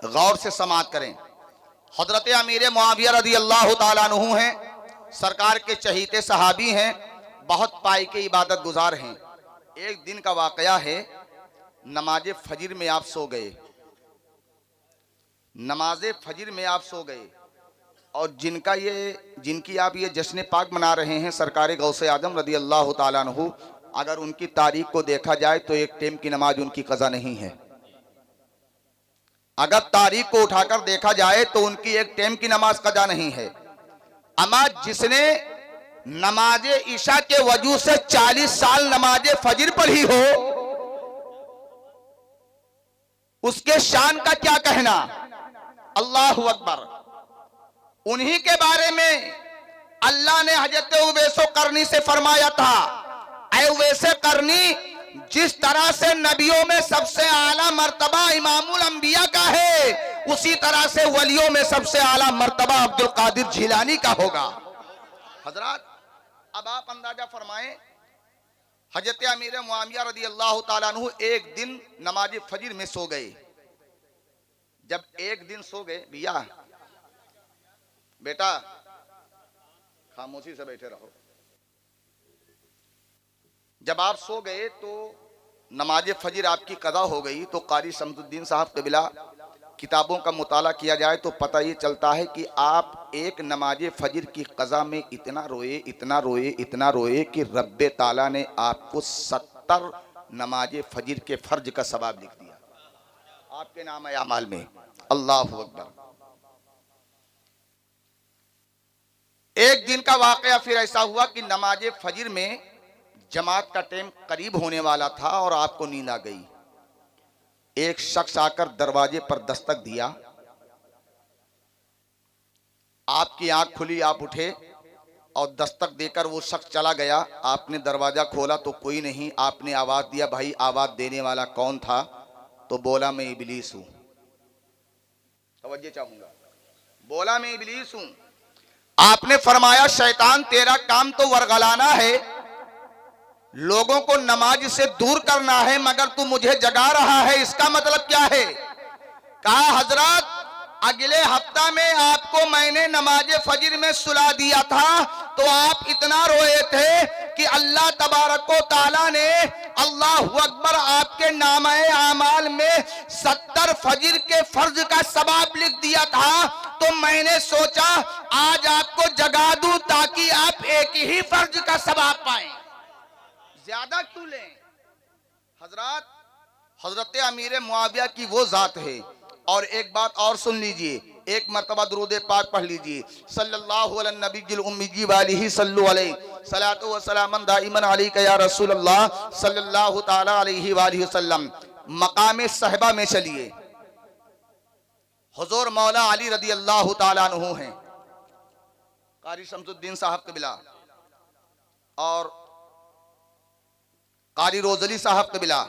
गौर से समाअत करें। हजरत अमीर मुआविया रदी अल्लाह ताला अन्हु हैं, सरकार के चहीते सहाबी हैं, बहुत पाई के इबादत गुजार हैं। एक दिन का वाकया है, नमाज फजर में आप सो गए, नमाज फजर में आप सो गए, और जिनकी आप ये जश्न पाक मना रहे हैं सरकार गौसे आजम रदी अल्लाह ताला अन्हु, अगर उनकी तारीख को देखा जाए तो एक टाइम की नमाज उनकी कज़ा नहीं है। अगर तारीख को उठाकर देखा जाए तो उनकी एक टाइम की नमाज कज़ा नहीं है। अमा जिसने नमाज ईशा के वजू से 40 साल नमाज फजर पढ़ी हो, उसके शान का क्या कहना। अल्लाहु अकबर। उन्हीं के बारे में अल्लाह ने हजरत उवैस करनी से फरमाया था, ऐ उवैस करनी, जिस तरह से नबियों में सबसे आला मर्तबा इमामुल अंबिया का है, उसी तरह से वलियों में सबसे आला मर्तबा अब्दुल कादिर जिलानी का होगा। हजरत अब आप अंदाजा फरमाएं, हजरत अमीर मुआविया रदी अल्लाह ताला अन्हु एक दिन नमाज फजर में सो गए। जब एक दिन सो गए, भैया बेटा खामोशी से बैठे रहो, जब आप सो गए तो नमाज फजर आपकी कदा हो गई, तो कारी शमसुद्दीन साहब कबिला किताबों का मुताला किया जाए तो पता ये चलता है कि आप एक नमाज फजर की कज़ा में इतना रोए, इतना रोए, इतना रोए कि रब्बे ताला ने आपको 70 नमाज फजर के फर्ज का सवाब लिख दिया आपके नाम अमाल में। अल्लाहु अकबर। एक दिन का वाकया फिर ऐसा हुआ कि नमाज फजर में जमात का टाइम करीब होने वाला था और आपको नींद आ गई। एक शख्स आकर दरवाजे पर दस्तक दिया, आपकी आंख खुली, आप उठे और दस्तक देकर वो शख्स चला गया। आपने दरवाजा खोला तो कोई नहीं। आपने आवाज दिया, भाई आवाज देने वाला कौन था? तो बोला मैं इबलीस हूं। तवज्जो चाहूंगा, बोला मैं इबलीस हूं। आपने फरमाया शैतान तेरा काम तो वरगलाना है, लोगों को नमाज से दूर करना है, मगर तू मुझे जगा रहा है, इसका मतलब क्या है? कहा हजरत अगले हफ्ता में आपको मैंने नमाज फजर में सुला दिया था तो आप इतना रोए थे कि अल्लाह तबारक व तआला ने अल्लाहु अकबर आपके नामे आमाल में 70 फजर के फर्ज का सवाब लिख दिया था। तो मैंने सोचा आज आपको जगा दूं ताकि आप एक ही फर्ज का सवाब पाएं, ज्यादा क्यों लें। हजरत अमीर मुआविया की वो जात है। और एक बात और सुन लीजिए, एक मर्तबा दुरूद पाक पढ़ लीजिए, सल्लल्लाहु अलैहि नबील उम्मी वालिही सल्लु अलैहि सलातु व सलामन दाइमन अलैका या रसूल अल्लाह सल्लल्लाहु तआला अलैहि वालिहि वसल्लम। मकाम सहबा में चलिए, हुजूर मौला अली रदी अल्लाह तआला अन्हु हैं, कारी शमसुद्दीन साहब कबिला और कारी रोजली साहब कबिला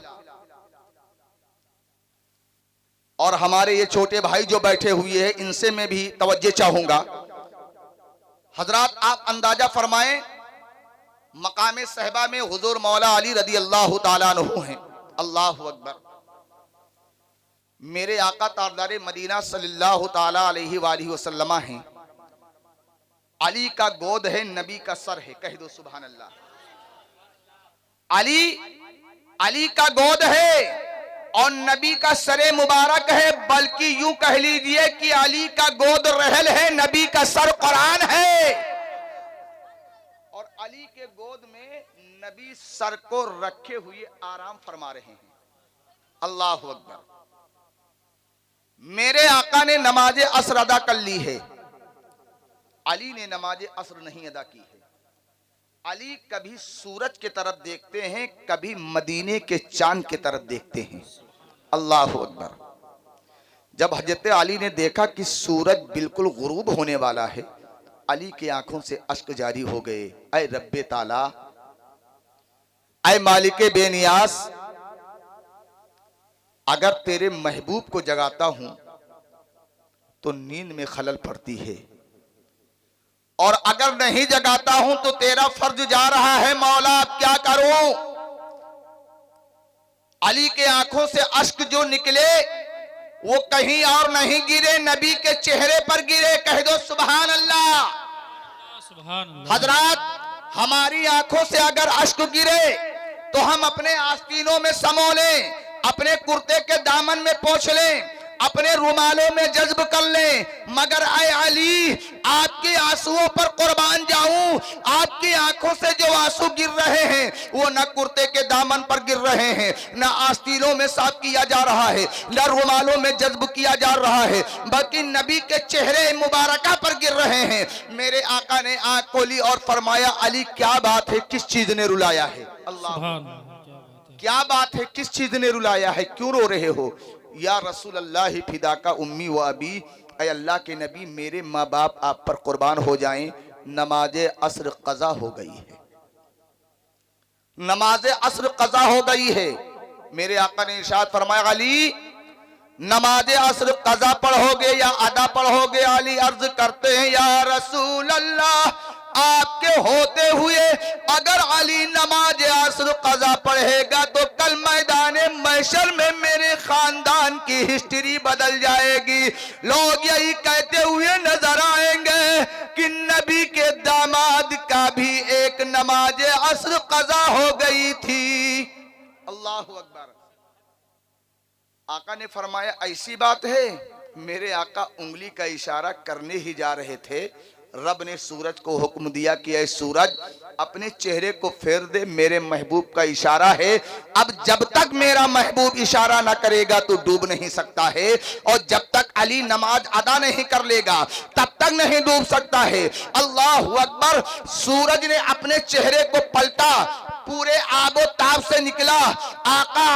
और हमारे ये छोटे भाई जो बैठे हुए हैं, इनसे मैं भी तवज्जो चाहूंगा। हजरात आप अंदाजा फरमाएं, मकाम सहबा में हुजूर मौला अली रदी अल्लाह तआला अन्हु हैं। अल्लाहु अकबर। मेरे आका ताजदार मदीना सल्लल्लाहु तआला अलैहि वालिहि वसल्लम हैं। अली का गोद है, नबी का सर है, कह दो सुभान अल्लाह। अली का गोद है और नबी का सरे मुबारक है, बल्कि यूं कह लीजिए कि अली का गोद रहल है, नबी का सर कुरान है। और अली के गोद में नबी सर को रखे हुए आराम फरमा रहे हैं। अल्लाहु अकबर। मेरे आका ने नमाज असर अदा कर ली है, अली ने नमाज असर नहीं अदा की है। अली कभी सूरज की तरफ देखते हैं, कभी मदीने के चांद की तरफ देखते हैं। अल्लाहु अकबर। जब हजरत अली ने देखा कि सूरज बिल्कुल गुरूब होने वाला है, अली की आंखों से अश्क जारी हो गए। ऐ रब्बे ताला, ऐ मालिके बेनियास, अगर तेरे महबूब को जगाता हूं तो नींद में खलल पड़ती है, और अगर नहीं जगाता हूं तो तेरा फर्ज जा रहा है। मौला अब क्या करूं? अली के आंखों से अश्क जो निकले वो कहीं और नहीं गिरे, नबी के चेहरे पर गिरे। कह दो सुभान अल्लाह। हजरात, हमारी आंखों से अगर अश्क गिरे तो हम अपने आस्तीनों में समो लें, अपने कुर्ते के दामन में पोंछ लें, अपने रुमालों में जज्ब कर लें, मगर आए अली, आपके आंसुओं पर कुर्बान जाऊं। आपकी आंखों से जो आंसू गिर रहे हैं वो न कुर्ते के दामन पर गिर रहे हैं, न आस्तीनों में साफ किया जा रहा है, न रुमालों में जज्ब किया जा रहा है, बल्कि नबी के चेहरे मुबारका पर गिर रहे हैं। मेरे आका ने आंख खोली और फरमाया, अली क्या बात है, किस चीज ने रुलाया है? अल्लाह, क्या बात है, किस चीज ने रुलाया है, क्यों रो रहे हो? या रसूल अल्लाह फिदा का उम्मी व अबी, ऐ अल्लाह के नबी, मेरे माँ बाप आप पर कुर्बान हो जाएं, नमाजे अस्र कज़ा हो गई है, नमाजे अस्र कज़ा हो गई है। मेरे आका ने इरशाद फरमाया, अली नमाजे अस्र कज़ा पढ़ोगे या अदा पढ़ोगे? अली अर्ज करते हैं, या रसूल अल्लाह, आपके होते हुए अगर अली नमाज अस्र कज़ा पढ़ेगा तो कल मैदान महशर में मेरे खानदान की हिस्ट्री बदल जाएगी। लोग यही कहते हुए नजर आएंगे कि नबी के दामाद का भी एक नमाज अस्र कज़ा हो गई थी। अल्लाह अकबर। आका ने फरमाया, ऐसी बात है? मेरे आका उंगली का इशारा करने ही जा रहे थे, रब ने सूरज को हुक्म दिया कि ऐ सूरज अपने चेहरे को फेर दे, मेरे महबूब का इशारा है। अब जब तक मेरा महबूब इशारा ना करेगा तो डूब नहीं सकता है, और जब तक अली नमाज अदा नहीं कर लेगा तब तक नहीं डूब सकता है। अल्लाह अकबर। सूरज ने अपने चेहरे को पलटा, पूरे आबो ताब से निकला। आका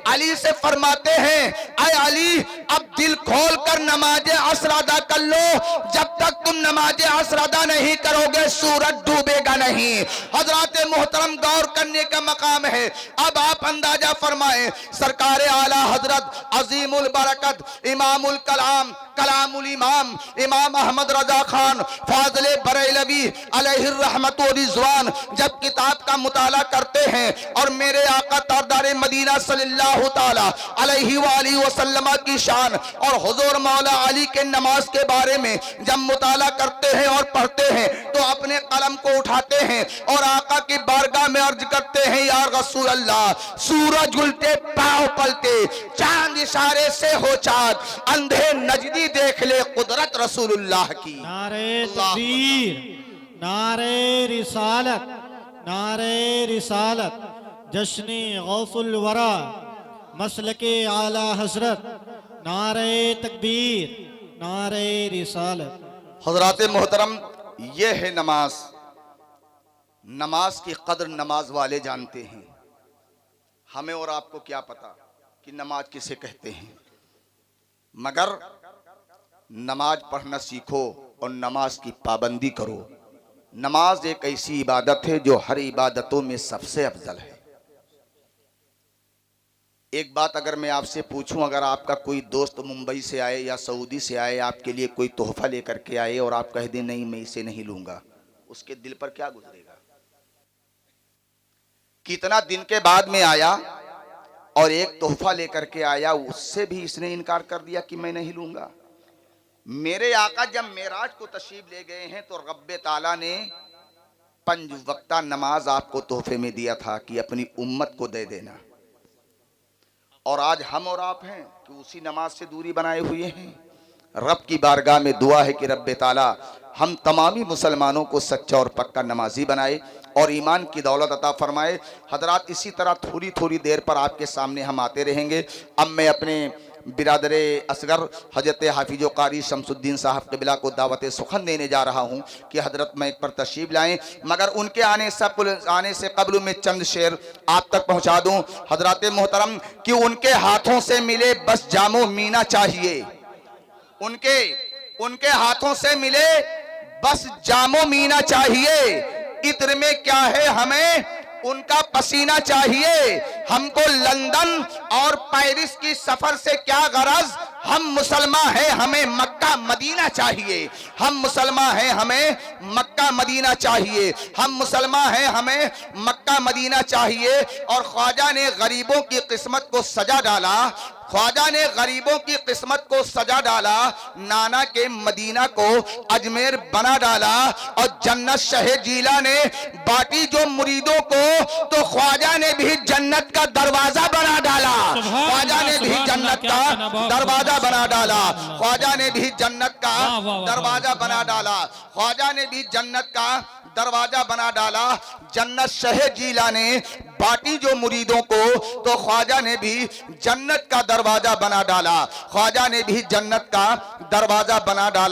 अली से फरमाते हैं, आए अली, अब दिल खोल कर नमाज अस्र अदा कर लो। जब तक तुम नमाज अस्र अदा नहीं करोगे सूरज डूबेगा नहीं। हजरात मोहतरम, गौर करने का मकाम है। अब आप अंदाजा फरमाएं, सरकार आला हजरत अजीमुल बरकत इमामुल कलाम कलामुल इमाम इमाम अहमद रजा खान फाज़िले बरेलवी अलैहि रहमत व रिज़वान जब किताब का मुताला करते हैं और मेरे आका तारदार मदीना सल्लल्लाहु ताला अलैहि वसल्लम की शान और हुजूर मौला अली के नमाज के बारे में जब मुताला करते हैं और पढ़ते हैं तो अपने कलम को उठाते हैं और आका की बारगाह में अर्ज करते हैं, या रसूल अल्लाह, सूरज उल्टे पांव पलटे, चांद इशारे से हो चाँद, अंधे नजदी देख ले कुदरत रसूलुल्लाह की। नारे तकबीर, नारे रिसालत, नारे रिसालत, जश्ने गौसुल वरा, मसलके आला हजरत, नारे तकबीर, नारे रिसालत। हजरात मोहतरम, ये है नमाज। नमाज की कदर नमाज वाले जानते हैं। हमें और आपको क्या पता कि नमाज किसे कहते हैं, मगर नमाज पढ़ना सीखो और नमाज की पाबंदी करो। नमाज एक ऐसी इबादत है जो हर इबादतों में सबसे अफजल है। एक बात अगर मैं आपसे पूछूं, अगर आपका कोई दोस्त मुंबई से आए या सऊदी से आए, आपके लिए कोई तोहफा लेकर के आए और आप कह दें नहीं मैं इसे नहीं लूंगा, उसके दिल पर क्या गुजरेगा? कितना दिन के बाद में आया और एक तोहफा लेकर के आया, उससे भी इसने इनकार कर दिया कि मैं नहीं लूंगा। मेरे आका जब मेराज को तशरीफ ले गए हैं तो रब्बे ताला ने 5 वक्ता नमाज आपको तोहफे में दिया था कि अपनी उम्मत को दे देना, और आज हम और आप हैं कि उसी नमाज से दूरी बनाए हुए हैं। रब की बारगाह में दुआ है कि रब्बे ताला हम तमामी मुसलमानों को सच्चा और पक्का नमाजी बनाए और ईमान की दौलत अता फरमाए। हजरात, इसी तरह थोड़ी थोड़ी देर पर आपके सामने हम आते रहेंगे। अब मैं अपने बिरादरे असगर हजरत हाफिज कारी शमसुद्दीन साहब क़िबला को दावत सुखन देने जा रहा हूँ कि हजरत मैं एक पर तशरीफ़ लाएं, मगर उनके आने से कबल में चंद शेर आप तक पहुँचा दूँ। हजरत मोहतरम, कि उनके हाथों से मिले बस जामो मीना चाहिए, उनके हाथों से मिले बस जामो मीना चाहिए। इत्र में क्या है, हमें उनका पसीना चाहिए। हमको लंदन और पेरिस की सफर से क्या गरज, हम मुसलमान हैं, हमें मक्का मदीना चाहिए। हम मुसलमान हैं, हमें मक्का मदीना चाहिए। हम मुसलमान हैं, हमें मक्का मदीना चाहिए। और ख्वाजा ने गरीबों की किस्मत को सजा डाला, ख्वाजा ने गरीबों की किस्मत को सजा डाला, नाना के मदीना को अजमेर बना डाला, और जन्नत शहे जीला ने बाटी जो मुरीदों को, तो ख्वाजा ने भी जन्नत का दरवाजा बना डाला। ख्वाजा ने भी जन्नत का दरवाजा बना डाला। ख्वाजा ने भी जन्नत का दरवाजा बना डाला। ख्वाजा ने भी जन्नत का दरवाजा बना डाला। जन्नत शहे जीला ने बाटी जो मुरीदों को, तो ख्वाजा ने भी जन्नत का दरवाजा बना डाला। ख्वाजा ने भी जन्नत का दरवाजा बना डाला।